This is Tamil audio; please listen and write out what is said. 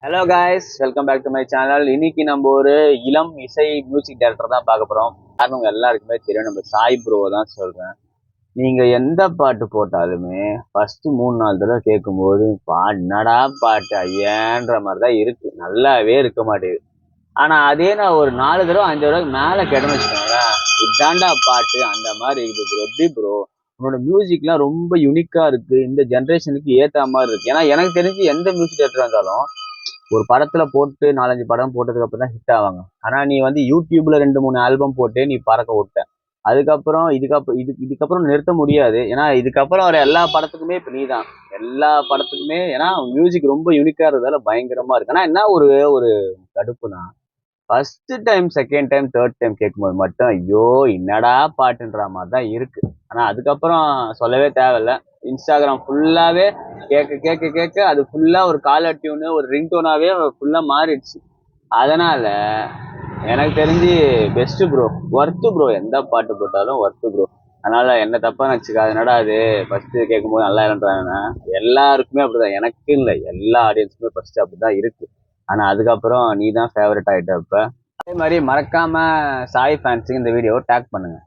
Hello guys, welcome back to my channel. இன்னைக்கு நம்ம ஒரு இளம் இசை மியூசிக் டைரக்டர் தான் பார்க்க போறோம். காரணம் எல்லாருக்குமே தெரியும், நம்ம சாய் ப்ரோ தான் சொல்றேன். நீங்க எந்த பாட்டு போட்டாலுமே ஃபர்ஸ்ட் 3-4 தடவை கேட்கும்போது என்னடா பாட்டு ஐயன்ற மாதிரி தான் இருக்கு, நல்லாவே இருக்க மாட்டேங்குது. ஆனா அதே நான் ஒரு 4 தடவை 5 தடவை மேல கேட்டேன்னு வச்சுக்கோங்களேன், இதாண்டா பாட்டு அந்த மாதிரி இருக்குது ப்ரோ. எப்படி ப்ரோ உன்னோட மியூசிக்லாம் ரொம்ப யூனிக்கா இருக்கு, இந்த ஜென்ரேஷனுக்கு ஏத்த மாதிரி இருக்கு? ஏன்னா எனக்கு தெரிஞ்சு எந்த மியூசிக் டைரக்டர் இருந்தாலும் ஒரு படத்துல போட்டு 4-5 படம் போட்டதுக்கு அப்புறம் தான் ஹிட் ஆவாங்க. ஆனா நீ வந்து யூடியூப்ல 2-3 ஆல்பம் போட்டு நீ பறக்க விட்ட. அதுக்கப்புறம் இதுக்கப்புறம் நிறுத்த முடியாது. ஏன்னா இதுக்கப்புறம் வர எல்லா படத்துக்குமே இப்ப நீதான். எல்லா படத்துக்குமே ஏன்னா மியூசிக் ரொம்ப யூனிக்கா இருக்கிறதால பயங்கரமா இருக்கு. ஆனா என்ன ஒரு ஒரு கடுப்புனா, first time, second time, third time கேட்கும்போது மட்டும் ஐயோ என்னடா பாட்டுன்ற மாதிரி தான் இருக்கு. ஆனா அதுக்கப்புறம் சொல்லவே தேவையில்ல. இன்ஸ்டாகிராம் ஃபுல்லாவே கேட்க கேட்க கேட்க அது ஃபுல்லா ஒரு காலர் டியூனு, ஒரு ரிங்டோனாவே ஃபுல்லா மாறிடுச்சு. அதனால எனக்கு தெரிஞ்சு பெஸ்ட் ப்ரோ, ஒர்த்து ப்ரோ. எந்த பாட்டு போட்டாலும் ஒர்த்து ப்ரோ. அதனால என்ன தப்பா நினச்சிக்காது. என்னடா அது ஃபர்ஸ்ட் கேட்கும்போது நல்லா இல்லைன்றாங்க. எல்லாருக்குமே அப்படிதான், எனக்கு இல்லை, எல்லா ஆடியன்ஸுமே ஃபர்ஸ்ட் அப்படிதான் இருக்கு. ஆனா அதுக்கப்புறம் நீ தான் ஃபேவரட் ஆயிட்ட. இப்ப அதே மாதிரி மறக்காம சாய் ஃபேன்ஸுக்கு இந்த வீடியோவை டேக் பண்ணுங்க.